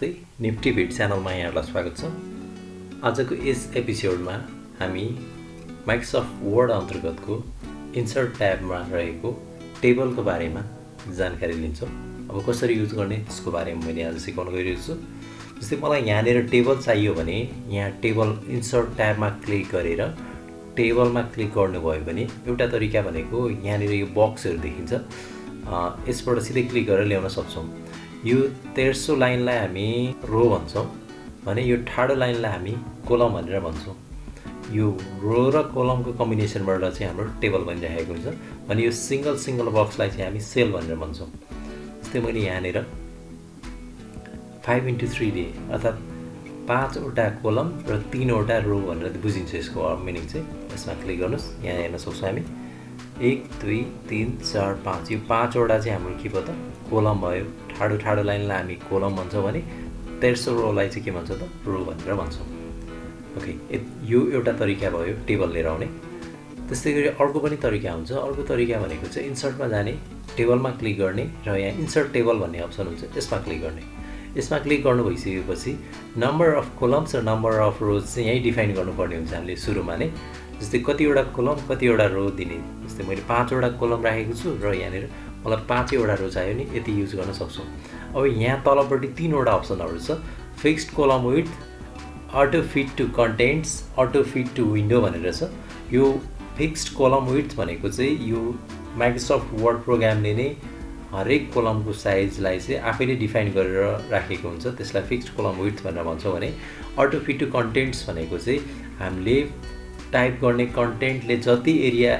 नमस्ते Nifty beet च्यानलमा यहाँलाई स्वागत छ। आजको यस एपिसोडमा हामी माइक्रोसफ्ट वर्ड अन्तर्गतको इन्सर्ट ट्याबमा रहेको टेबलको बारेमा जानकारी लिन्छौँ। अब कसरी युज गर्ने त्यसको बारेमा मैले आज सिकाउन गइरहेको छु। जस्तै मलाई यहाँनिर टेबल चाहियो भने यहाँ टेबल इन्सर्ट ट्याबमा क्लिक गरेर टेबलमा क्लिक गर्नुभयो भने एउटा तरिका भनेको यहाँनिर यो बक्सहरू देखिन्छ, यसबाट सिधै क्लिक गरेर ल्याउन सक्छौँ। यो तेर्सो लाइनलाई हामी रो भन्छौँ भने यो ठाडो लाइनलाई हामी कोलम भनेर भन्छौँ। यो रो र कोलमको कम्बिनेसनबाट चाहिँ हाम्रो टेबल बनिरहेको हुन्छ। अनि यो सिङ्गल बक्सलाई चाहिँ हामी सेल भनेर भन्छौँ। जस्तै मैले यहाँनिर 5x3 दिएँ, अर्थात् 5वटा कोलम र 3वटा रो भनेर बुझिन्छ यसको मिनिङ चाहिँ। यसमा क्लिक गर्नुहोस्, यहाँ हेर्न सक्छौँ हामी 1 2 3 4 5 यो 5वटा चाहिँ हाम्रो के भयो त कोलम भयो। ठाडो लाइनलाई हामी कोलम भन्छौँ भने तेर्सो रोलाई चाहिँ के भन्छ त रो भनेर भन्छौँ। ओके, यो एउटा तरिका भयो टेबल लिएर आउने। त्यस्तै गरी अर्को पनि तरिका हुन्छ। अर्को तरिका भनेको चाहिँ इन्सर्टमा जाने, टेबलमा क्लिक गर्ने र यहाँ इन्सर्ट टेबल भन्ने अप्सन हुन्छ, यसमा क्लिक गर्ने। यसमा क्लिक गर्नु भइसकेपछि नम्बर अफ कोलम्स र नम्बर अफ रोज चाहिँ यहीँ डिफाइन गर्नुपर्ने हुन्छ हामीले सुरुमा नै। जस्तै कतिवटा कोलम कतिवटा रो दिने। जस्तै मैले 5वटा कोलम राखेको छु र यहाँनिर मलाई 5वटा रो चाहियो नि, यति युज गर्न सक्छौँ। अब यहाँ तलपट्टि 3वटा अप्सनहरू छ। Fixed column with, auto fit to contents, auto fit to window भनेर छ। यो फिक्स्ड कोलम विथ भनेको चाहिँ यो माइक्रोसफ्ट वर्ड प्रोग्रामले नै हरेक कोलमको साइजलाई चाहिँ आफैले डिफाइन गरेर राखेको हुन्छ, त्यसलाई फिक्स्ड कोलम विथ भनेर भन्छौँ। भने अटो फिट टु कन्टेन्ट्स भनेको चाहिँ हामीले टाइप गर्ने कन्टेन्टले जति एरिया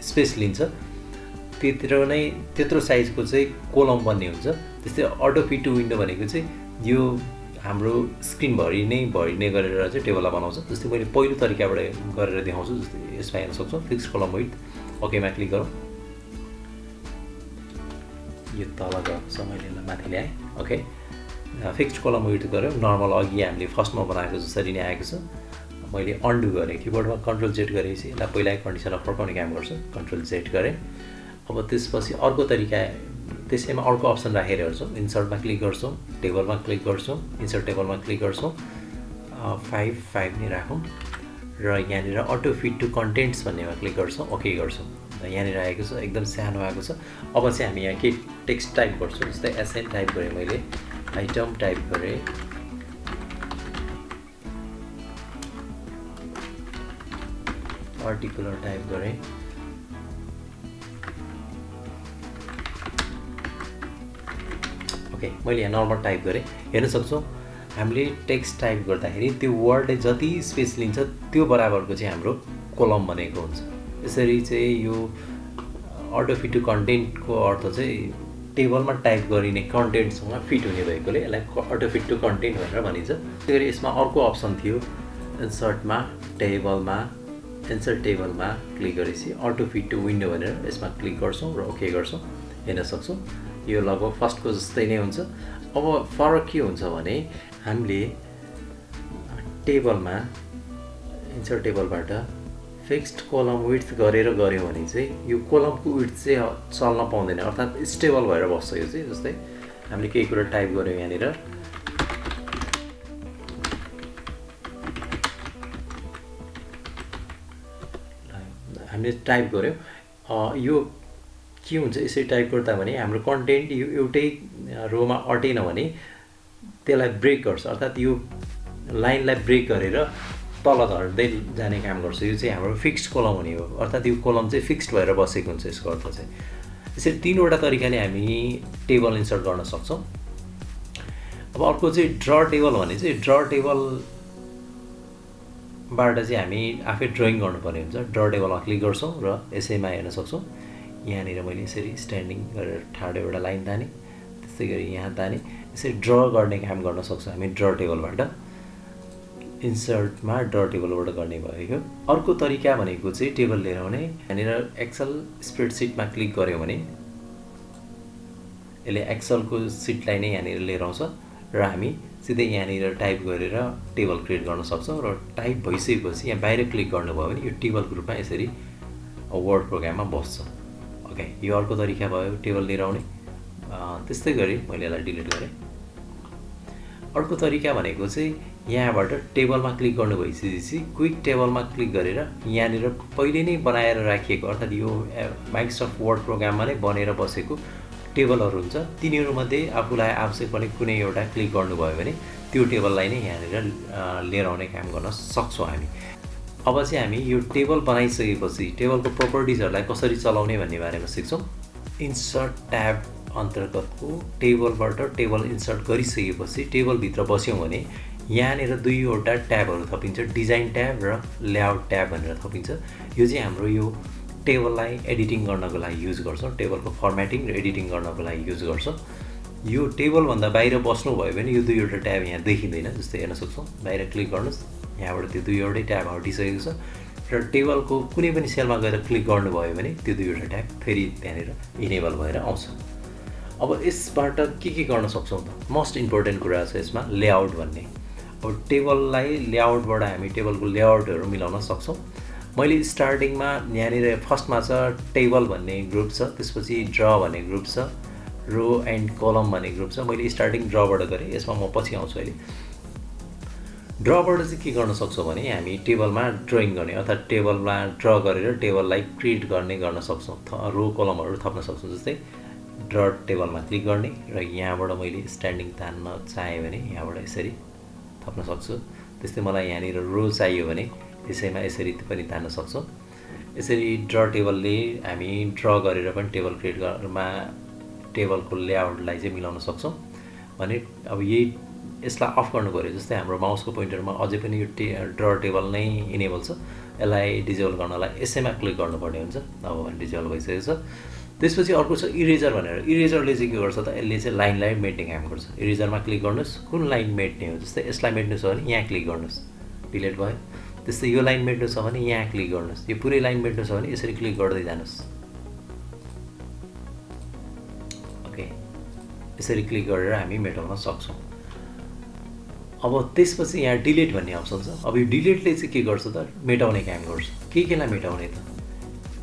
स्पेस लिन्छ त्यत्रो साइजको चाहिँ कोलम बन्ने हुन्छ। त्यस्तै अटो फिट टु विन्डो भनेको चाहिँ यो हाम्रो स्क्रिनभरि नै भरिने गरेर चाहिँ टेबललाई बनाउँछ। जस्तै मैले पहिलो तरिकाबाट गरेर देखाउँछु। जस्तै यसमा हेर्न सक्छौँ फिक्स्ड कोलम विथ, ओकेमा क्लिक गरौँ। यो तल गएको मैले यसलाई माथि ल्याएँ। ओके, फिक्स्ड कोलम विथ गऱ्यो। नर्मल अघि हामीले फर्स्टमा बनाएको जसरी नै आएको छ। मैले अन्डु गरेँ, किबोर्डमा कन्ट्रोल जेड गरेपछि यसलाई पहिलाको कन्डिसनमा फर्काउने काम गर्छु। कन्ट्रोल जेड गरेँ। अब त्यसपछि अर्को तरिका, त्यसैमा अर्को अप्सन राखेर हेर्छौँ। इन्सर्टमा क्लिक गर्छौँ, टेबलमा क्लिक गर्छौँ, इन्सर्ट टेबलमा क्लिक गर्छौँ, 5 नै राखौँ र यहाँनिर अटो फिट टु कन्टेन्ट्स भन्नेमा क्लिक गर्छौँ, ओके गर्छौँ। यहाँनिर आएको छ, एकदम सानो आएको छ। अब चाहिँ हामी यहाँ के टेक्स्ट टाइप गर्छौँ। जस्तै एसएन टाइप गरेँ, मैले आइटम टाइप गरेँ, पार्टिकुलर टाइप गरेँ, ओके मैले यहाँ नर्मल टाइप गरेँ। हेर्न सक्छौँ हामीले टेक्स्ट टाइप गर्दाखेरि त्यो वर्डले जति स्पेस लिन्छ त्यो बराबरको चाहिँ हाम्रो कोलम बनेको हुन्छ। यसरी चाहिँ यो अटो फिट टु कन्टेन्टको अर्थ चाहिँ टेबलमा टाइप गरिने कन्टेन्टसँग फिट हुने भएकोले यसलाई अटो फिट टु कन्टेन्ट भनेर भनिन्छ। त्यही गरी यसमा अर्को अप्सन थियो, इन्सर्टमा टेबलमा, इन्सर्ट टेबलमा क्लिक गरेपछि अटो फिट टु विन्डो भनेर यसमा क्लिक गर्छौँ र ओके गर्छौँ। हेर्न सक्छौँ यो लगभग फर्स्टको जस्तै नै हुन्छ। अब फरक के हुन्छ भने हामीले टेबलमा इन्सर्ट टेबलबाट फिक्स्ड कोलम विड्थ गरेर गऱ्यौँ भने चाहिँ यो कोलमको विड्थ चाहिँ चल्न पाउँदैन, अर्थात् स्टेबल भएर बस्छ यो चाहिँ। जस्तै हामीले केही कुरा टाइप गऱ्यौँ, यहाँनिर हामीले टाइप गऱ्यौँ, यो के हुन्छ यसरी टाइप गर्दा भने हाम्रो कन्टेन्ट यो एउटै रोमा अटेन भने त्यसलाई ब्रेक गर्छ, अर्थात् यो लाइनलाई ब्रेक गरेर तल झर्दै जाने काम गर्छ। यो चाहिँ हाम्रो फिक्स्ड कोलम हुने हो, अर्थात् यो कोलम चाहिँ फिक्स्ड भएर बसेको हुन्छ। यसको अर्थ चाहिँ यसरी 3वटा तरिकाले हामी टेबल इन्सर्ट गर्न सक्छौँ। अब अर्को चाहिँ ड्र टेबल भने चाहिँ ड्र टेबलबाट चाहिँ हामी आफै ड्रइङ गर्नुपर्ने हुन्छ। ड्र टेबलमा क्लिक गर्छौँ र यसैमा हेर्न सक्छौँ यहाँनिर मैले यसरी स्ट्यान्डिङ गरेर ठाडो एउटा लाइन ताने, त्यस्तै गरी यहाँ ताने, यसरी ड्र गर्ने काम गर्न सक्छौँ हामी ड्र टेबलबाट। इन्सर्टमा ड्र टेबलबाट गर्ने भएको। अर्को तरिका भनेको चाहिँ टेबल लिएर आउने, यहाँनिर एक्सेल स्प्रेडसिटमा क्लिक गऱ्यौँ भने यसले एक्सेलको सिटलाई नै यहाँनिर लिएर आउँछ र हामी सिधै यहाँनिर टाइप गरेर टेबल क्रिएट गर्न सक्छौँ। र टाइप भइसकेपछि यहाँ बाहिर क्लिक गर्नुभयो भने यो टेबलको रूपमा यसरी वर्ड प्रोग्राममा बस्छ। ओके, यो अर्को तरिका भयो टेबल लिएर आउने। त्यस्तै गरी मैले यसलाई डिलिट गरेँ। अर्को तरिका भनेको चाहिँ यहाँबाट टेबलमा क्लिक गर्नु भइसकेपछि क्विक टेबलमा क्लिक गरेर यहाँनिर पहिले नै बनाएर राखिएको अर्थात् यो माइक्रोसफ्ट वर्ड प्रोग्राममा नै बनेर बसेको टेबलहरू हुन्छ तिनीहरूमध्ये आफूलाई आवश्यक पर्ने कुनै एउटा क्लिक गर्नुभयो भने त्यो टेबललाई नै यहाँनिर लिएर आउने काम गर्न सक्छौँ हामी। अब चाहिँ हामी यो टेबल बनाइसकेपछि टेबलको प्रोपर्टिजहरूलाई कसरी चलाउने भन्ने बारेमा सिक्छौँ। इन्सर्ट ट्याब अन्तर्गतको टेबलबाट टेबल इन्सर्ट गरिसकेपछि टेबलभित्र बस्यौँ भने यहाँनिर दुईवटा ट्याबहरू थपिन्छ, डिजाइन ट्याब र लेआउट ट्याब भनेर थपिन्छ। यो चाहिँ हाम्रो यो टेबललाई एडिटिङ गर्नको लागि युज गर्छौँ, टेबलको फर्मेटिङ र एडिटिङ गर्नको लागि युज गर्छौँ। यो टेबलभन्दा बाहिर बस्नुभयो भने यो दुईवटा ट्याब यहाँ देखिँदैन, जस्तै हेर्न सक्छौँ। बाहिर क्लिक गर्नुहोस्, यहाँबाट त्यो दुईवटै ट्याब हटिसकेको छ र टेबलको कुनै पनि सेलमा गएर क्लिक गर्नुभयो भने त्यो दुईवटा ट्याब फेरि त्यहाँनिर इनेबल भएर आउँछ। अब यसबाट के गर्न सक्छौँ त? मोस्ट इम्पोर्टेन्ट कुरा छ यसमा लेआउट भन्ने। अब टेबललाई लेआउटबाट हामी टेबलको लेआउटहरू मिलाउन सक्छौँ। मैले स्टार्टिङमा यहाँनिर फर्स्टमा छ टेबल भन्ने ग्रुप छ, त्यसपछि ड्र भन्ने ग्रुप छ, रो एन्ड कलम भन्ने ग्रुप छ। मैले स्टार्टिङ ड्रबाट गरेँ, यसमा म पछि आउँछु अहिले। ड्रबाट चाहिँ के गर्न सक्छौँ भने हामी टेबलमा ड्रइङ गर्ने अर्थात् टेबलमा ड्र गरेर टेबललाई क्रिएट गर्न सक्छौँ, रो कलमहरू थप्न सक्छौँ। जस्तै ड्र टेबलमा क्लिक गर्ने र यहाँबाट मैले स्ट्यान्डिङ तान्न चाहेँ भने यहाँबाट यसरी थप्न सक्छु। त्यस्तै मलाई यहाँनिर रो चाहियो भने त्यसैमा यसरी पनि तान्न सक्छौँ। यसरी ड्र टेबलले हामी ड्र गरेर पनि टेबल क्रिएट गर्नमा टेबलको लेआउटलाई चाहिँ मिलाउन सक्छौँ भने अब यसलाई अफ गर्नु पऱ्यो। जस्तै हाम्रो माउसको पोइन्टरमा अझै पनि यो ड्र टेबल नै इनेबल छ, यसलाई डिजेबल गर्नलाई यसैमा क्लिक गर्नुपर्ने हुन्छ। अब डिजेबल भइसकेको छ। त्यसपछि अर्को छ इरेजर भनेर। इरेजरले चाहिँ के गर्छ त? यसले चाहिँ लाइनलाई मेट्ने काम गर्छ। इरेजरमा क्लिक गर्नुहोस्, कुन लाइन मेट्ने हो, जस्तै यसलाई मेट्नु छ भने यहाँ क्लिक गर्नुहोस्, डिलिट भयो। त्यस्तै यो लाइन मेट्नु छ भने यहाँ क्लिक गर्नुहोस्, यो पुरै लाइन मेट्नु छ भने यसरी क्लिक गर्दै जानुहोस्। ओके, यसरी क्लिक गरेर हामी मेटाउन सक्छौँ। अब त्यसपछि यहाँ डिलिट भन्ने अप्सन छ। अब यो डिलिटले चाहिँ के गर्छ त? मेटाउने काम गर्छ। केलाई मेटाउने त?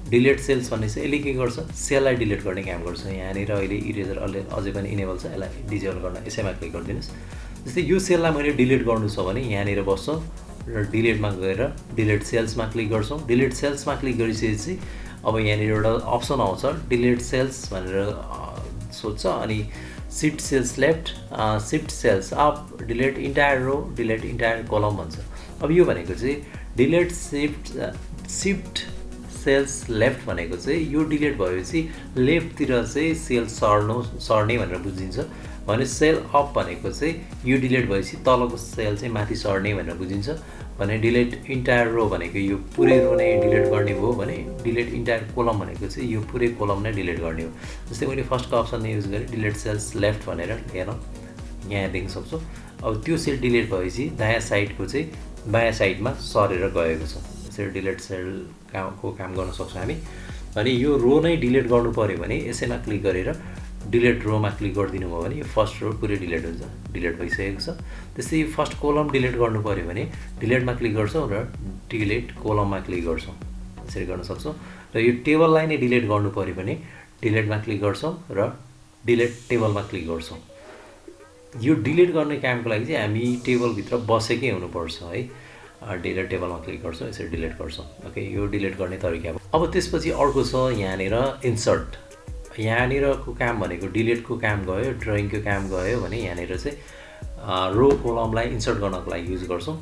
डिलिट सेल्स भन्ने चाहिँ यसले के गर्छ? सेललाई डिलिट गर्ने काम गर्छ। यहाँनिर अहिले इरेजर अझै पनि इनेबल छ, यसलाई डिजेबल गर्न यसैमा क्लिक गरिदिनुहोस्। जस्तै यो सेललाई मैले डिलिट गर्नु छ भने यहाँनिर बस्छौँ र डिलिटमा गएर डिलिट सेल्समा क्लिक गर्छौँ। डिलिट सेल्समा क्लिक गरिसकेपछि अब यहाँनिर एउटा अप्सन आउँछ डिलिट सेल्स भनेर सोध्छ, अनि shift cells left, shift cells up, delete entire row, delete entire column भन्छ। अब यो भनेको चाहिँ डिलिट शिफ्ट सेल्स लेफ्ट भनेको चाहिँ यो डिलिट भएपछि लेफ्टतिर चाहिँ सेल सर्ने भनेर बुझिन्छ भने सेल अप भनेको चाहिँ यो डिलिट भएपछि तलको सेल चाहिँ माथि सर्ने भनेर बुझिन्छ भने डिलिट इन्टायर रो भनेको यो पुरै रो नै डिलिट गर्ने हो भने डिलिट इन्टायर कोलम भनेको चाहिँ यो पुरै कोलम नै डिलिट गर्ने हो। जस्तै मैले फर्स्टको अप्सन युज गरेँ डिलिट सेल्स लेफ्ट भनेर, हेरौँ यहाँ देख्न सक्छौँ। अब त्यो सेल डिलिट भएपछि दायाँ साइडको चाहिँ बायाँ साइडमा सरेर गएको छ। यसरी डिलिट सेलको काम गर्न सक्छौँ हामी। अनि यो रो नै डिलिट गर्नु पऱ्यो भने यसैमा क्लिक गरेर डिलिट रोमा क्लिक गरिदिनु भयो भने यो फर्स्ट रो पुरै डिलिट हुन्छ, डिलिट भइसकेको छ। त्यस्तै फर्स्ट कोलम डिलिट गर्नु पऱ्यो भने डिलिटमा क्लिक गर्छौँ र डिलिट कोलममा क्लिक गर्छौँ, यसरी गर्न सक्छौँ। र यो टेबललाई नै डिलिट गर्नु पऱ्यो भने डिलिटमा क्लिक गर्छौँ र डिलिट टेबलमा क्लिक गर्छौँ। यो डिलिट गर्ने कामको लागि चाहिँ हामी टेबलभित्र बसेकै हुनुपर्छ है। डिलिट टेबलमा क्लिक गर्छौँ, यसरी डिलिट गर्छौँ। ओके, यो डिलिट गर्ने तरिका हो। अब त्यसपछि अर्को छ यहाँनिर इन्सर्ट। यहाँनिरको काम भनेको डिलिटको काम गयो, ड्रइङको काम गयो भने यहाँनिर चाहिँ रो कोलमलाई इन्सर्ट गर्नको लागि युज गर्छौँ।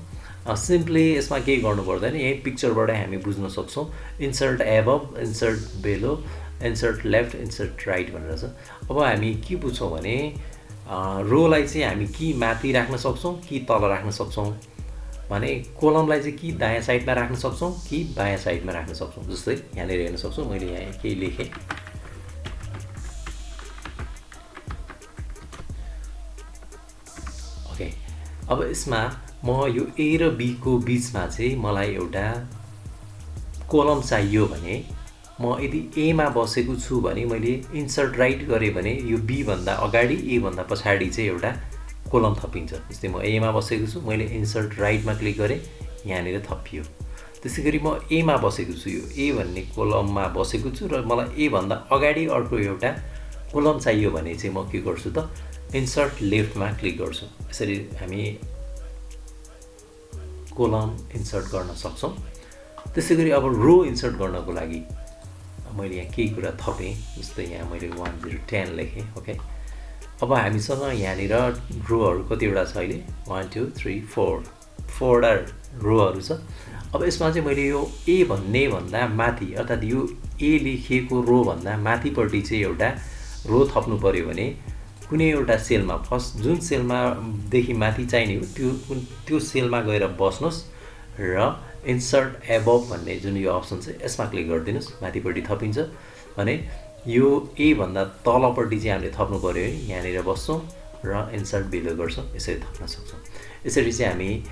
सिम्पली यसमा केही गर्नु पर्दैन, यही पिक्चरबाटै हामी बुझ्न सक्छौँ। इन्सर्ट एबभ, इन्सर्ट बेलो, इन्सर्ट लेफ्ट, इन्सर्ट राइट भनेर छ। अब हामी के बुझ्छौँ भने रोलाई चाहिँ हामी कि माथि राख्न सक्छौँ कि तल राख्न सक्छौँ भने कोलमलाई चाहिँ कि दायाँ साइडमा राख्न सक्छौँ कि बायाँ साइडमा राख्न सक्छौँ। जस्तै यहाँनिर हेर्न सक्छौँ, मैले यहाँ केही लेखेँ। ओके, अब यसमा म यो ए र बी को बिचमा चाहिँ मलाई एउटा कोलम चाहियो भने म यदि एमा बसेको छु भने मैले इन्सर्ट राइट गरेँ भने यो बी भन्दा अगाडि ए भन्दा पछाडि चाहिँ एउटा कोलम थपिन्छ। जस्तै म एमा बसेको छु, मैले इन्सर्ट राइटमा क्लिक गरेँ, यहाँनिर थपियो। त्यसै गरी म एमा बसेको छु, यो ए भन्ने कोलममा बसेको छु र मलाई ए भन्दा अगाडि अर्को एउटा कोलम चाहियो भने चाहिँ म के गर्छु त इन्सर्ट लेफ्टमा क्लिक गर्छौँ। यसरी हामी कोलम इन्सर्ट गर्न सक्छौँ। त्यसै गरी अब रो इन्सर्ट गर्नको लागि मैले यहाँ केही कुरा थपेँ, जस्तै यहाँ मैले 1010 लेखेँ। ओके, अब हामीसँग यहाँनिर रोहरू कतिवटा छ अहिले 1 2 3 4 4वटा रोहरू छ। अब यसमा चाहिँ मैले यो ए भन्ने भन्दा माथि अर्थात् यो ए लेखिएको रो भन्दा माथिपट्टि चाहिँ एउटा रो थप्नु पऱ्यो भने कुनै एउटा सेलमा फर्स्ट जुन सेलमा देखि माथि चाहिने हो त्यो सेलमा गएर बस्नुहोस् र इन्सर्ट एबभ भन्ने जुन यो अप्सन छ यसमा क्लिक गरिदिनुहोस्। माथिपट्टि थपिन्छ भने यो ए भन्दा तलपट्टि चाहिँ हामीले थप्नु पऱ्यो है, यहाँनिर बस्छौँ र इन्सर्ट बिलो गर्छौँ, यसरी थप्न सक्छौँ। यसरी चाहिँ हामी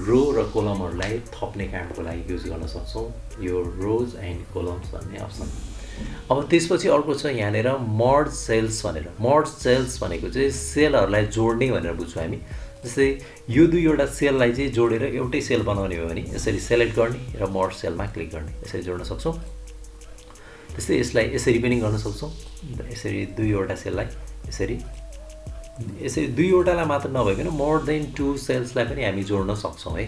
रो र कोलमहरूलाई थप्ने कामको लागि युज गर्न सक्छौँ यो रोज एन्ड कोलम्स भन्ने अप्सन। अब त्यसपछि अर्को छ यहाँनिर मर्ज सेल्स भनेर। मर्ज सेल्स भनेको चाहिँ सेलहरूलाई जोड्ने भनेर बुझ्छौँ हामी। जस्तै यो दुईवटा सेललाई चाहिँ जोडेर एउटै सेल बनाउने हो भने यसरी सेलेक्ट गर्ने र मर्ज सेलमा क्लिक गर्ने, यसरी जोड्न सक्छौँ। त्यस्तै यसलाई यसरी पनि गर्न सक्छौँ, यसरी दुईवटा सेललाई यसरी दुईवटालाई मात्र नभइकन मोर देन 2 सेल्सलाई पनि हामी जोड्न सक्छौँ है।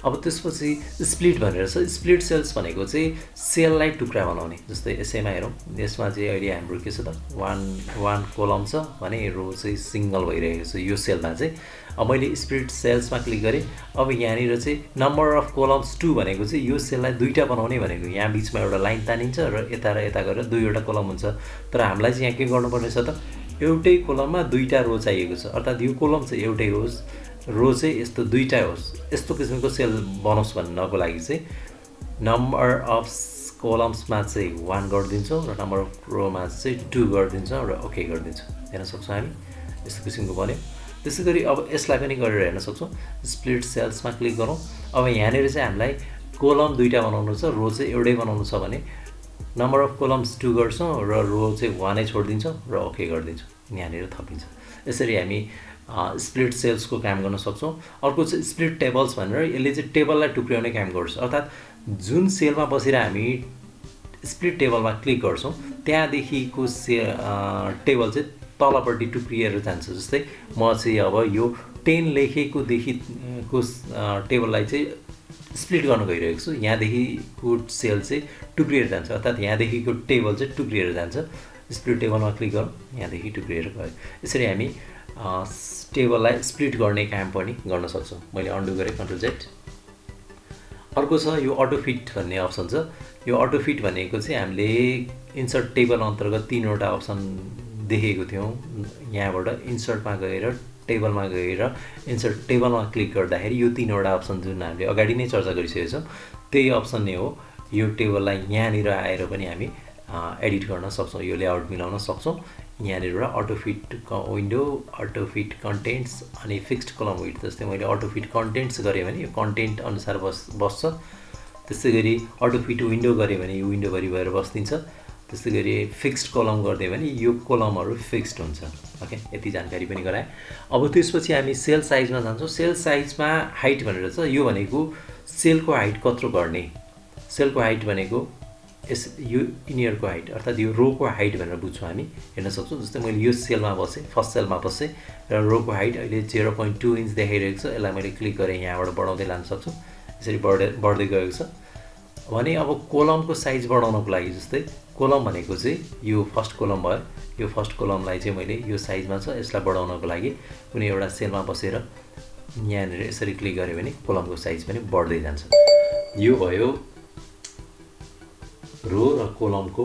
अब त्यसपछि स्प्लिट भनेर छ। स्प्लिट सेल्स भनेको चाहिँ सेललाई टुक्रा बनाउने। जस्तै यसैमा हेरौँ, यसमा चाहिँ अहिले हाम्रो के छ त 1 कोलम छ भने रो चाहिँ सिङ्गल भइरहेको छ यो सेलमा चाहिँ। अब मैले स्प्लिट सेल्समा क्लिक गरेँ। अब यहाँनिर चाहिँ नम्बर अफ कोलम्स 2 भनेको चाहिँ यो सेललाई दुईवटा बनाउने भनेको, यहाँ बिचमा एउटा लाइन तानिन्छ र यता गरेर दुईवटा कोलम हुन्छ। तर हामीलाई चाहिँ यहाँ के गर्नुपर्ने छ त, एउटै कोलममा दुईवटा रो चाहिएको छ, अर्थात् यो कोलम चाहिँ एउटै होस्, रो चाहिँ यस्तो दुईवटा होस्, यस्तो किसिमको सेल बनोस् भन्नको लागि चाहिँ नम्बर अफ कोलम्समा चाहिँ 1 गरिदिन्छौँ र नम्बर अफ रोमा चाहिँ 2 गरिदिन्छौँ र ओके गरिदिन्छौँ। हेर्न सक्छौँ हामी यस्तो किसिमको बन्यो। त्यसै गरी अब यसलाई पनि गरेर हेर्न सक्छौँ। स्प्लिट सेल्समा क्लिक गरौँ। अब यहाँनिर चाहिँ हामीलाई कोलम दुईवटा बनाउनु छ, रो चाहिँ एउटै बनाउनु छ भने नम्बर अफ कोलम्स 2 गर्छौँ र रो चाहिँ 1 नै छोडिदिन्छौँ र ओके गरिदिन्छौँ, यहाँनिर थपिन्छ। यसरी हामी स्प्लिट सेल्सको काम गर्न सक्छौँ। अर्को चाहिँ स्प्लिट टेबल्स भनेर, यसले चाहिँ टेबललाई टुक्र्याउने काम गर्छ। अर्थात् जुन सेलमा बसेर हामी स्प्लिट टेबलमा क्लिक गर्छौँ त्यहाँदेखिको टेबल चाहिँ तलपट्टि टुक्रिएर जान्छ। जस्तै म चाहिँ अब यो 10 लेखेकोदेखिको टेबललाई चाहिँ स्प्लिट गर्न गइरहेको छु, यहाँदेखिको सेल चाहिँ टुक्रिएर जान्छ, अर्थात् यहाँदेखिको टेबल चाहिँ टुक्रिएर जान्छ। स्प्लिट टेबलमा क्लिक गरौँ, यहाँदेखि टुक्रिएर गयो। यसरी हामी टेबललाई स्प्लिट गर्ने काम पनि गर्न सक्छौँ। मैले अन्डु गरेँ, कन्ट्रोल जेड। अर्को छ यो अटो फिट भन्ने अप्सन छ। यो अटो फिट भनेको चाहिँ हामीले इन्सर्ट टेबल अन्तर्गत 3वटा अप्सन देखेको थियौँ। यहाँबाट इन्सर्टमा गएर टेबलमा गएर इन्सर्ट टेबलमा क्लिक गर्दाखेरि यो 3वटा अप्सन जुन हामीले अगाडि नै चर्चा गरिसकेको छौँ त्यही अप्सन नै हो। यो टेबललाई यहाँनिर आएर पनि हामी एडिट गर्न सक्छौँ, यो लेआउट मिलाउन सक्छौँ। यहाँनिर auto fit window, auto fit contents अनि फिक्स्ड कलम विड्थ। जस्तै मैले अटो फिट कन्टेन्ट्स गरेँ भने यो कन्टेन्ट अनुसार बस्छ। त्यसै गरी अटो फिट विन्डो गरेँ भने यो विन्डोभरि भएर बस्दिन्छ। त्यसै गरी फिक्स्ड कलम गरिदियो भने यो कलमहरू फिक्स्ड हुन्छ। ओके, यति जानकारी पनि गराएँ। अब त्यसपछि हामी सेल साइजमा जान्छौँ। सेल साइजमा हाइट भनेर छ। यो भनेको सेलको हाइट कत्रो गर्ने, सेलको हाइट भनेको यो यिनीहरूको हाइट अर्थात् यो रोको हाइट भनेर बुझ्छौँ हामी, हेर्न सक्छौँ। जस्तै मैले यो सेलमा बसेँ, फर्स्ट सेलमा बसेँ र रोको हाइट अहिले 0.2 इन्च देखाइरहेको छ। यसलाई मैले क्लिक गरेँ, यहाँबाट बढाउँदै लान सक्छु। यसरी बढ्दै गएको छ भने अब कोलमको साइज बढाउनको लागि, जस्तै कोलम भनेको चाहिँ यो फर्स्ट कोलम भयो, यो फर्स्ट कोलमलाई चाहिँ मैले यो साइजमा छ, यसलाई बढाउनको लागि कुनै एउटा सेलमा बसेर यहाँनिर यसरी क्लिक गरेँ भने कोलमको साइज पनि बढ्दै जान्छ। यो भयो रो र कोलमको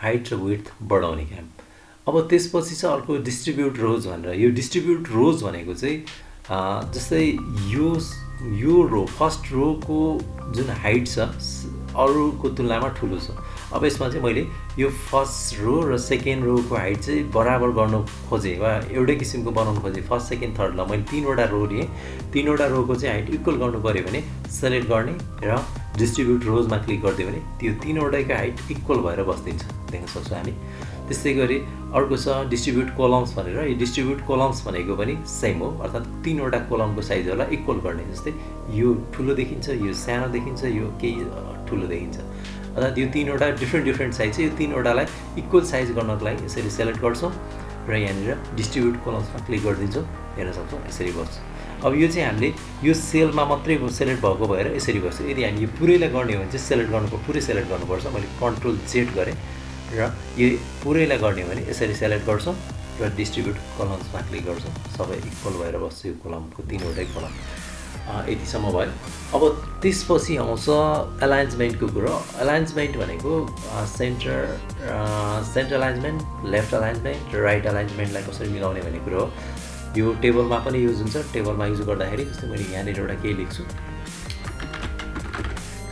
हाइट र विड्थ बढाउने काम। अब त्यसपछि छ अर्को डिस्ट्रिब्युट रोज भनेर। यो डिस्ट्रिब्युट रोज भनेको चाहिँ जस्तै यो रो फर्स्ट रोको जुन हाइट छ अरूको तुलनामा ठुलो छ। अब यसमा चाहिँ मैले यो फर्स्ट रो र सेकेन्ड रोको हाइट चाहिँ बराबर गर्न खोजेँ वा एउटै किसिमको बनाउनु खोजेँ, फर्स्ट सेकेन्ड थर्डलाई मैले 3वटा रो लिएँ। 3वटा रोको चाहिँ हाइट इक्वल गर्नु पऱ्यो भने सेलेक्ट गर्ने र डिस्ट्रिब्युट रोजमा क्लिक गरिदियो भने त्यो 3वटैको हाइट इक्वल भएर बस्दिन्छ, देख्न सक्छौँ हामी। त्यस्तै गरी अर्को छ डिस्ट्रिब्युट कोलम्स भनेर। यो डिस्ट्रिब्युट कोलम्स भनेको पनि सेम हो, अर्थात् 3वटा कोलमको साइजहरूलाई इक्वल गर्ने। जस्तै यो ठुलो देखिन्छ, यो सानो देखिन्छ, यो केही ठुलो देखिन्छ, अर्थात् यो 3वटा डिफ्रेन्ट साइज छ। यो 3वटालाई इक्वल साइज गर्नको लागि यसरी सेलेक्ट गर्छौँ र यहाँनिर डिस्ट्रिब्युट कलम्समा क्लिक गरिदिन्छौँ, हेर्न सक्छौँ यसरी बस्छ। अब यो चाहिँ हामीले यो सेलमा मात्रै सेलेक्ट भएको भएर यसरी बस्छ। यदि हामी यो पुरैलाई गर्ने हो भने चाहिँ सेलेक्ट गर्नुपर्छ, पुरै सेलेक्ट गर्नुपर्छ। मैले कन्ट्रोल जेड गरेँ र यो पुरैलाई गर्ने हो भने यसरी सेलेक्ट गर्छौँ र डिस्ट्रिब्युट कलम्समा क्लिक गर्छौँ। सबै इक्वल भएर बस्छ यो कलमको, 3वटै कलम। यतिसम्म भयो। अब त्यसपछि आउँछ एलाइन्समेन्टको कुरो। एलाइन्समेन्ट भनेको सेन्टर अलाइन्समेन्ट, लेफ्ट अलाइन्समेन्ट र राइट अलाइन्समेन्टलाई कसरी मिलाउने भन्ने कुरो हो। यो टेबलमा पनि युज हुन्छ। टेबलमा युज गर्दाखेरि जस्तै मैले यहाँनिर एउटा केही लेख्छु,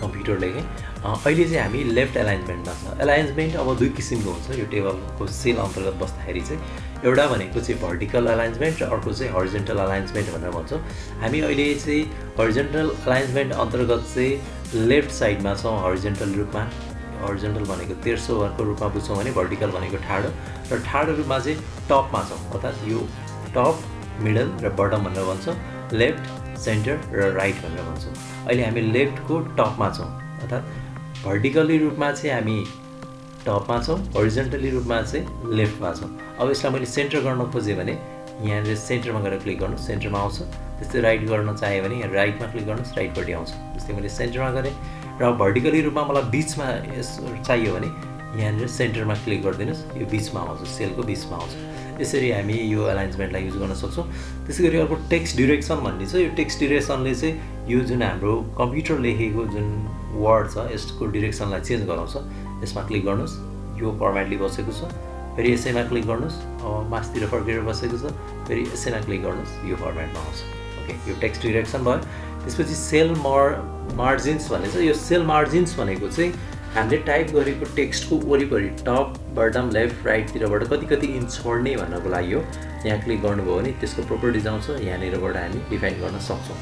कम्प्युटर लेखेँ। अहिले चाहिँ हामी लेफ्ट एलाइन्समेन्टमा छ। एलाइन्समेन्ट अब 2 किसिमको हुन्छ यो टेबलको सेल अन्तर्गत बस्दाखेरि चाहिँ। एउटा भनेको चाहिँ भर्टिकल अलाइन्समेन्ट र अर्को चाहिँ हरिजन्टल अलाइन्समेन्ट भनेर भन्छौँ। हामी अहिले चाहिँ हरिजन्टल अलाइन्समेन्ट अन्तर्गत चाहिँ लेफ्ट साइडमा छौँ हरिजन्टल रूपमा। हरिजन्टल भनेको तेर्सोको रूपमा बुझ्छौँ भने भर्टिकल भनेको ठाडो, र ठाडो रूपमा चाहिँ टपमा छौँ, अर्थात् यो टप, मिडल र बटम भनेर भन्छौँ। लेफ्ट, सेन्टर र राइट भनेर भन्छौँ। अहिले हामी लेफ्टको टपमा छौँ, अर्थात् भर्टिकली रूपमा चाहिँ हामी टपमा छौँ, हरिजन्टली रूपमा चाहिँ लेफ्टमा छौँ। अब यसलाई मैले सेन्टर गर्न खोजेँ भने यहाँनिर सेन्टरमा गएर क्लिक गर्नु, सेन्टरमा आउँछ। त्यस्तै राइट गर्न चाह्यो भने यहाँ राइटमा क्लिक गर्नुहोस्, राइटपट्टि आउँछ। त्यस्तै मैले सेन्टरमा गरेँ र भर्टिकली रूपमा मलाई बिचमा चाहियो भने यहाँनिर सेन्टरमा क्लिक गरिदिनुहोस्, यो बिचमा आउँछ, सेलको बिचमा आउँछ। यसरी हामी यो एलाइन्समेन्टलाई युज गर्न सक्छौँ। त्यसै गरी अर्को टेक्स्ट ड्युरेक्सन भन्ने छ। यो टेक्स्ट ड्युरेक्सनले चाहिँ यो जुन हाम्रो कम्प्युटर लेखेको जुन वर्ड छ यसको डिरेक्सनलाई चेन्ज गराउँछ। यसमा क्लिक गर्नुहोस्, यो फर्मेटली बसेको छ। फेरि यसैमा क्लिक गर्नुहोस्, अब मास्तिर फर्केर बसेको छ। फेरि यसैमा क्लिक गर्नुहोस्, यो फर्मेटमा आउँछ। ओके, यो टेक्स्ट डिरेक्सन भयो। त्यसपछि सेल मार्जिन्स भन्ने छ। यो सेल मार्जिन्स भनेको चाहिँ हामीले टाइप गरेको टेक्स्टको वरिपरि टप, बटम, लेफ्ट, राइटतिरबाट कति इन्च छोड्ने भन्नको लागि हो। यहाँ क्लिक गर्नुभयो भने त्यसको प्रोपर्टिज आउँछ, यहाँनिरबाट हामी डिफाइन गर्न सक्छौँ।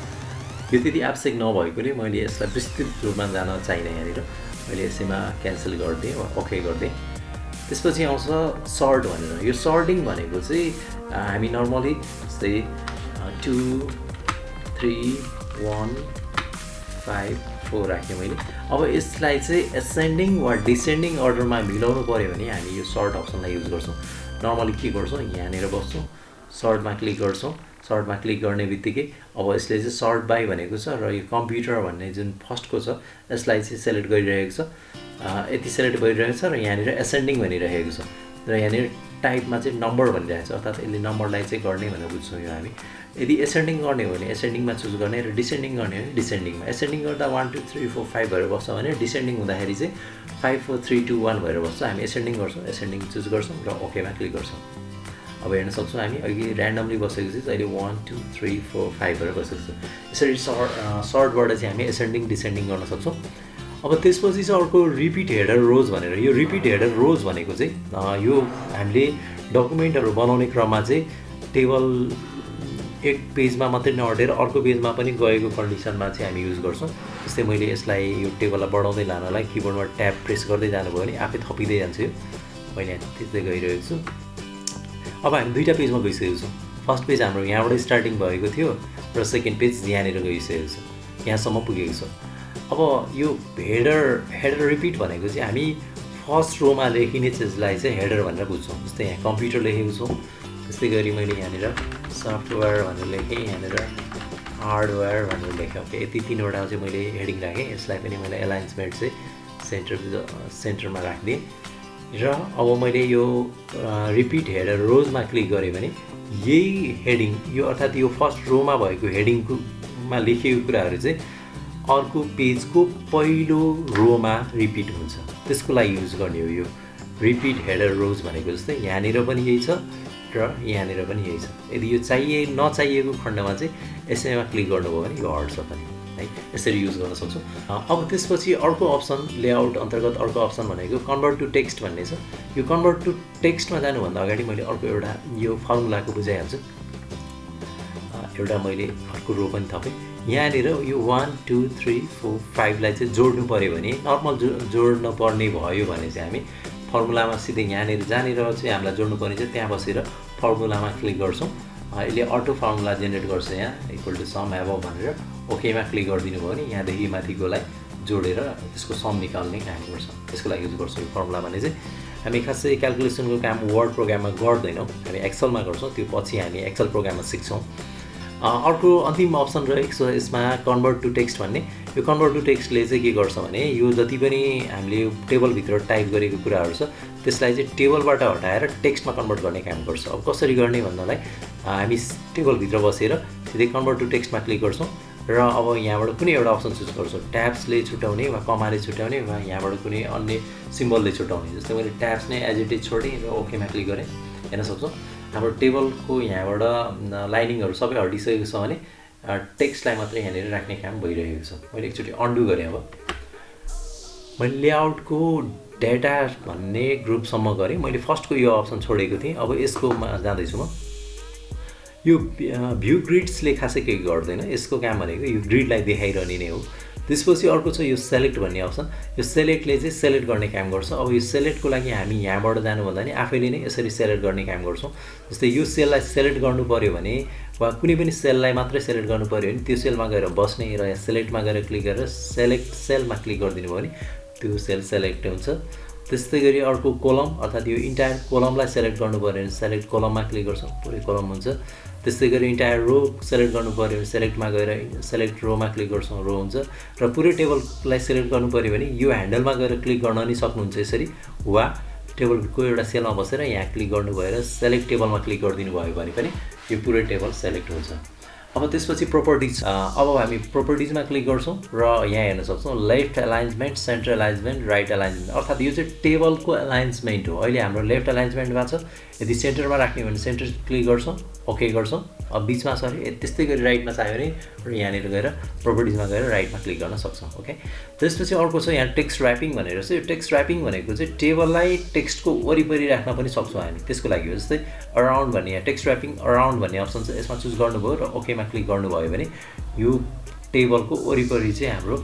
यो त्यति आवश्यक नभएकोले मैले यसलाई विस्तृत रूपमा जान चाहिनँ। यहाँनिर मैले यसैमा क्यान्सल गरिदिएँ वा ओके गरिदिएँ। त्यसपछि आउँछ सर्ट भनेर। यो सर्टिङ भनेको चाहिँ हामी नर्मली जस्तै 2, 3, 1, 5, 4 राखेँ मैले। अब यसलाई चाहिँ एसेन्डिङ वा डिसेन्डिङ अर्डरमा मिलाउनु पऱ्यो भने हामी यो सर्ट अप्सनलाई युज गर्छौँ। नर्मली के गर्छौँ, यहाँनिर बस्छौँ, सर्टमा क्लिक गर्छौँ। सर्टमा क्लिक गर्ने बित्तिकै अब यसले चाहिँ सर्ट बाई भनेको छ र यो कम्प्युटर भन्ने जुन फर्स्टको छ यसलाई चाहिँ सेलेक्ट गरिरहेको छ। यति सेलेक्ट गरिरहेको छ र यहाँनिर एसेन्डिङ भनिरहेको छ र यहाँनिर टाइपमा चाहिँ नम्बर भनिरहेको छ, अर्थात् यसले नम्बरलाई चाहिँ गर्ने भनेर बुझ्छौँ यो हामी। यदि एसेन्डिङ गर्ने हो भने एसेन्डिङमा चुज गर्ने र डिसेन्डिङ गर्ने हो भने डिसेन्डिङमा। एसेन्डिङ गर्दा 1 2 3 4 5 भएर बस्छ भने डिसेन्डिङ हुँदाखेरि चाहिँ 5 4 3 2 1 भएर बस्छ। हामी एसेन्डिङ गर्छौँ, एसेन्डिङ चुज गर्छौँ र ओकेमा क्लिक गर्छौँ। अब हेर्न सक्छौँ हामी अघि ऱ्यान्डमली बसेको चाहिँ अहिले 1 2 3 4 5 भएर बसेको छ। यसरी सर्टबाट चाहिँ हामी एसेन्डिङ डिसेन्डिङ गर्न सक्छौँ। अब त्यसपछि चाहिँ अर्को रिपिट हेडर रोज भनेर। यो रिपिट हेडर रोज भनेको चाहिँ यो हामीले डकुमेन्टहरू बनाउने क्रममा चाहिँ टेबल एक पेजमा मात्रै नअटेर अर्को पेजमा पनि गएको कन्डिसनमा चाहिँ हामी युज गर्छौँ। जस्तै मैले यसलाई यो टेबललाई बढाउँदै लानलाई किबोर्डमा ट्याब प्रेस गर्दै जानुभयो भने आफै थपिँदै जान्छ। यो मैले यहाँ थिच्दै गइरहेको छु। अब हामी 2टा पेजमा गइसकेको छौँ। फर्स्ट पेज हाम्रो यहाँबाट स्टार्टिङ भएको थियो र सेकेन्ड पेज यहाँनिर गइसकेको छ, यहाँसम्म पुगेको छ। अब यो हेडर रिपिट भनेको चाहिँ हामी फर्स्ट रोमा लेखिने चिजलाई चाहिँ हेडर भनेर बुझ्छौँ। जस्तै यहाँ कम्प्युटर लेखेको छौँ, त्यस्तै गरी मैले यहाँनिर सफ्टवेयर भनेर लेखेँ, यहाँनिर हार्डवेयर भनेर लेखेँ। ओके, यति 3वटा चाहिँ मैले हेडिङ राखेँ। यसलाई पनि मैले एलाइन्समेन्ट चाहिँ सेन्टरमा राखिदिएँ र अब मैले यो रिपिट हेडर रोजमा क्लिक गरेँ भने यही हेडिङ यो अर्थात् यो फर्स्ट रोमा भएको हेडिङमा लेखिएको कुराहरू चाहिँ अर्को पेजको पहिलो रोमा रिपिट हुन्छ। त्यसको लागि युज गर्ने हो यो रिपिट हेडर रोज भनेको। जस्तै यहाँनिर पनि यही छ र यहाँनिर पनि यही छ। यदि यो नचाहिएको खण्डमा चाहिँ यसैमा क्लिक गर्नुभयो भने यो हट्छ पनि है। यसरी युज गर्न सक्छौँ। अब त्यसपछि अर्को अप्सन लेआउट अन्तर्गत अर्को अप्सन भनेको कन्भर्ट टु टेक्स्ट भन्ने छ। यो कन्भर्ट टु टेक्स्टमा जानुभन्दा अगाडि मैले अर्को एउटा यो फर्मुलाको बुझाइहाल्छु। एउटा मैले अर्को रो पनि थपेँ। यहाँनिर यो 1 2 3 4 5लाई चाहिँ जोड्नु पऱ्यो भने नर्मल जोड्नु पर्ने भयो भने चाहिँ हामी फर्मुलामा सिधै यहाँनिर जहाँनिर चाहिँ हामीलाई जोड्नुपर्ने चाहिँ त्यहाँ बसेर फर्मुलामा क्लिक गर्छौँ। यसले अटो फर्मुला जेनेरेट गर्छ यहाँ इक्वल टु सम एबभ भनेर ओकेमा क्लिक गरिदिनु भयो भने यहाँदेखि माथिकोलाई जोडेर त्यसको सम निकाल्ने काम गर्छ। त्यसको लागि युज गर्छौँ यो फर्मुला भने चाहिँ। हामी खासै क्याल्कुलेसनको काम वर्ड प्रोग्राममा गर्दैनौँ, हामी एक्सेलमा गर्छौँ। त्यो पछि हामी एक्सेल प्रोग्राममा सिक्छौँ। अर्को अन्तिम अप्सन रहेको छ यसमा कन्भर्ट टु टेक्स्ट भन्ने। यो कन्भर्ट टु टेक्स्टले चाहिँ के गर्छ भने यो जति पनि हामीले टेबलभित्र टाइप गरेको कुराहरू छ त्यसलाई चाहिँ टेबलबाट हटाएर टेक्स्टमा कन्भर्ट गर्ने काम गर्छ। अब कसरी गर्ने भन्नलाई हामी टेबलभित्र बसेर सिधै कन्भर्ट टु टेक्स्टमा क्लिक गर्छौँ र अब यहाँबाट कुनै एउटा अप्सन चुज गर्छौँ। ट्याब्सले छुट्याउने वा कमाले छुट्याउने वा यहाँबाट कुनै अन्य सिम्बलले छुट्याउने। जस्तै मैले ट्याब्स नै एज इट इज छोडेँ र ओकेमा क्लिक गरेँ। हेर्न सक्छौँ हाम्रो टेबलको यहाँबाट लाइनिङहरू सबै हटिसकेको छ भने टेक्स्टलाई मात्रै यहाँनिर राख्ने काम भइरहेको छ। मैले एकचोटि अन्डु गरेँ। अब मैले लेआउटको डेटा भन्ने ग्रुपसम्म गरेँ। मैले फर्स्टको यो अप्सन छोडेको थिएँ। अब यसकोमा जाँदैछु म। यो भ्यू ग्रिड्सले खासै केही गर्दैन। यसको काम भनेको यो ग्रिडलाई देखाइरहने नै हो। त्यसपछि अर्को छ यो सेलेक्ट भन्ने अप्सन। यो सेलेक्टले चाहिँ सेलेक्ट गर्ने काम गर्छ। अब यो सेलेक्टको लागि हामी यहाँबाट जानुभन्दा नि आफैले नै यसरी सेलेक्ट गर्ने काम गर्छौँ। जस्तै यो सेललाई सेलेक्ट गर्नु पऱ्यो भने वा कुनै पनि सेललाई मात्रै सेलेक्ट गर्नु पऱ्यो भने त्यो सेलमा गएर बस्ने र यहाँ सेलेक्टमा गएर क्लिक गरेर सेलेक्ट सेलमा क्लिक गरिदिनु भयो भने त्यो सेल सेलेक्ट हुन्छ। त्यस्तै गरी अर्को कोलम अर्थात् यो इन्टायर कोलमलाई सेलेक्ट गर्नु पऱ्यो भने सेलेक्ट कोलममा क्लिक गर्छौँ, पुरै कोलम हुन्छ। त्यस्तै गरी इन्टायर रो सेलेक्ट गर्नु पऱ्यो भने सेलेक्टमा गएर सेलेक्ट रोमा क्लिक गर्छौँ, रो हुन्छ। र पुरै टेबललाई सेलेक्ट गर्नु पऱ्यो भने यो ह्यान्डलमा गएर क्लिक गर्न नि सक्नुहुन्छ यसरी, वा टेबलको एउटा सेलमा बसेर यहाँ क्लिक गर्नु भएर सेलेक्ट टेबलमा क्लिक गरिदिनु भयो भने पनि यो पुरै टेबल सेलेक्ट हुन्छ। अब त्यसपछि प्रोपर्टिज। अब हामी प्रोपर्टिजमा क्लिक गर्छौँ र यहाँ हेर्न सक्छौँ लेफ्ट एलाइन्समेन्ट, सेन्टर एलाइन्समेन्ट, राइट एलाइन्समेन्ट। अर्थात् यो चाहिँ टेबलको एलाइन्समेन्ट हो। अहिले हाम्रो लेफ्ट एलाइन्समेन्टमा छ। यदि सेन्टरमा राख्ने भने सेन्टर क्लिक गर्छौँ, ओके गर्छौँ। अब बिचमा छ अरे त्यस्तै गरी राइटमा चाहियो भने यहाँनिर गएर प्रोपर्टिजमा गएर राइटमा क्लिक गर्न सक्छौँ। ओके, त्यसपछि अर्को छ यहाँ टेक्स्ट ऱ्यापिङ भनेर छ। यो टेक्स्ट ऱ्यापिङ भनेको चाहिँ टेबललाई टेक्स्टको वरिपरि राख्न पनि सक्छौँ हामी। त्यसको लागि हो जस्तै अराउन्ड भन्ने यहाँ टेक्स्ट ऱ्यापिङ अराउन्ड भन्ने अप्सन छ। यसमा चुज गर्नुभयो र ओकेमा क्लिक गर्नुभयो भने यो टेबलको वरिपरि चाहिँ हाम्रो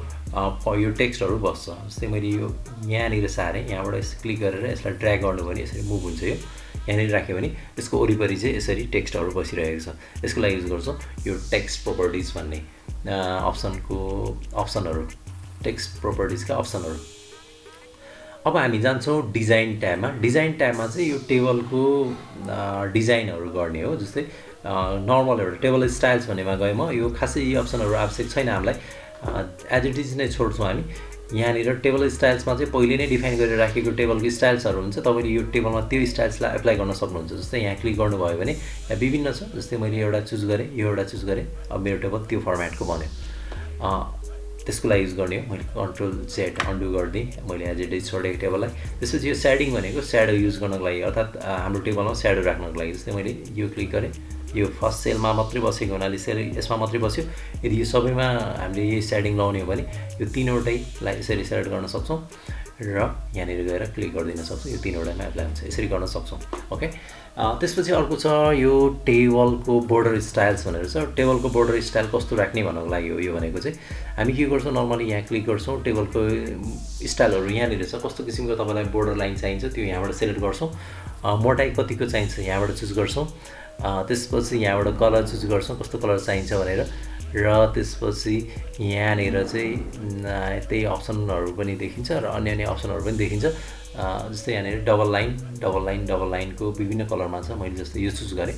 यो टेक्स्टहरू बस्छ। जस्तै मैले यो यहाँनिर सारेँ, यहाँबाट यसो क्लिक गरेर यसलाई ड्र्याग गर्नुभयो भने यसरी मुभ हुन्छ। यो यहाँनिर राख्यो भने यसको वरिपरि चाहिँ यसरी टेक्स्टहरू बसिरहेको छ। यसको लागि युज गर्छौँ यो टेक्स्ट प्रोपर्टिज भन्ने अप्सनहरू, टेक्स्ट प्रोपर्टिजका अप्सनहरू। अब हामी जान्छौँ डिजाइन ट्याबमा। डिजाइन ट्याबमा चाहिँ यो टेबलको डिजाइनहरू गर्ने हो। जस्तै नर्मल एउटा टेबल स्टाइल्स भन्नेमा गएँ म। यो खासै यी अप्सनहरू आवश्यक छैन हामीलाई, एज इट इज नै छोड्छौँ हामी। यहाँनिर टेबल स्टाइल्समा चाहिँ पहिले नै डिफाइन गरेर राखेको टेबलको स्टाइल्सहरू हुन्छ। तपाईँले यो टेबलमा त्यो स्टाइल्सलाई एप्लाई गर्न सक्नुहुन्छ। जस्तै यहाँ क्लिक गर्नुभयो भने यहाँ विभिन्न छ। जस्तै मैले एउटा चुज गरेँ, यो एउटा चुज गरेँ। अब मेरो टेबल त्यो फर्मेटको बन्यो। त्यसको लागि युज गर्ने हो। मैले कन्ट्रोल जेड अन्डु गरिदिएँ। मैले एज इट इज छोडेको टेबललाई। त्यसपछि यो सेडिङ भनेको स्याडो युज गर्नको लागि, अर्थात् हाम्रो टेबलमा स्याडो राख्नको लागि। जस्तै मैले यो क्लिक गरेँ, यो फर्स्ट सेलमा मात्रै बसेको हुनाले यसमा मात्रै बस्यो। यदि यो सबैमा हामीले यही सेडिङ लाउने हो भने यो तीनवटैलाई यसरी सेलेक्ट गर्न सक्छौँ र यहाँनिर गएर क्लिक गरिदिन सक्छौँ। यो तीनवटामा एप्लाई हुन्छ, यसरी गर्न सक्छौँ। ओके, त्यसपछि अर्को छ यो टेबलको बोर्डर स्टाइल्स भनेर छ। टेबलको बोर्डर स्टाइल कस्तो राख्ने भन्नको लागि हो यो भनेको चाहिँ हामी के गर्छौँ, नर्मली यहाँ क्लिक गर्छौँ। टेबलको स्टाइलहरू यहाँनिर छ। कस्तो किसिमको तपाईँलाई बोर्डर लाइन चाहिन्छ त्यो यहाँबाट सेलेक्ट गर्छौँ। मोटाइ कतिको चाहिन्छ यहाँबाट चुज गर्छौँ। त्यसपछि यहाँबाट कलर चुज गर्छौँ कस्तो कलर चाहिन्छ भनेर, र त्यसपछि यहाँनिर चाहिँ त्यही अप्सनहरू पनि देखिन्छ र अन्य अप्सनहरू पनि देखिन्छ। जस्तै यहाँनिर डबल लाइनको विभिन्न कलरमा छ। मैले जस्तै यो चुज गरेँ।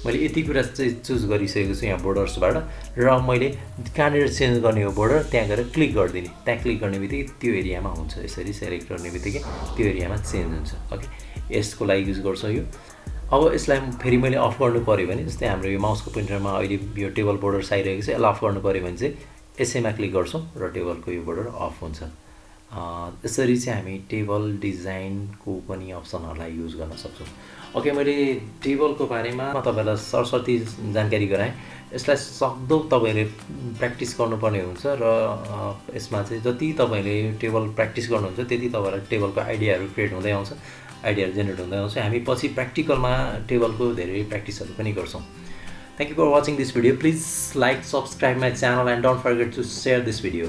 मैले यति कुरा चाहिँ चुज गरिसकेको छु यहाँ बोर्डर्सबाट, र मैले कहाँनिर चेन्ज गर्ने हो बोर्डर त्यहाँ गएर क्लिक गरिदिने। त्यहाँ क्लिक गर्ने बित्तिकै त्यो एरियामा हुन्छ। यसरी सेलेक्ट गर्ने बित्तिकै त्यो एरियामा चेन्ज हुन्छ। ओके, यसको लागि युज गर्छौँ यो। अब यसलाई फेरि मैले अफ गर्नु पऱ्यो भने, जस्तै हाम्रो यो माउसको पोइन्टरमा अहिले यो टेबल बोर्डर आइरहेको छ, यसलाई अफ गर्नु पऱ्यो भने चाहिँ यसैमा क्लिक गर्छौँ र टेबलको यो बोर्डर अफ हुन्छ। यसरी चाहिँ हामी टेबल डिजाइनको पनि अप्सनहरूलाई युज गर्न सक्छौँ। ओके, मैले टेबलको बारेमा तपाईँलाई सरस्वती जानकारी गराएँ। यसलाई सक्दो तपाईँले प्र्याक्टिस गर्नुपर्ने हुन्छ र यसमा चाहिँ जति तपाईँले टेबल प्र्याक्टिस गर्नुहुन्छ त्यति तपाईँलाई टेबलको आइडियाहरू क्रिएट हुँदै आउँछ, आइडियाहरू जेनेरेट हुँदै आउँछ। हामी पछि प्र्याक्टिकलमा टेबलको धेरै प्र्याक्टिसहरू पनि गर्छौँ। Thank you for watching this video. Please like, subscribe my channel and don't forget to share this video.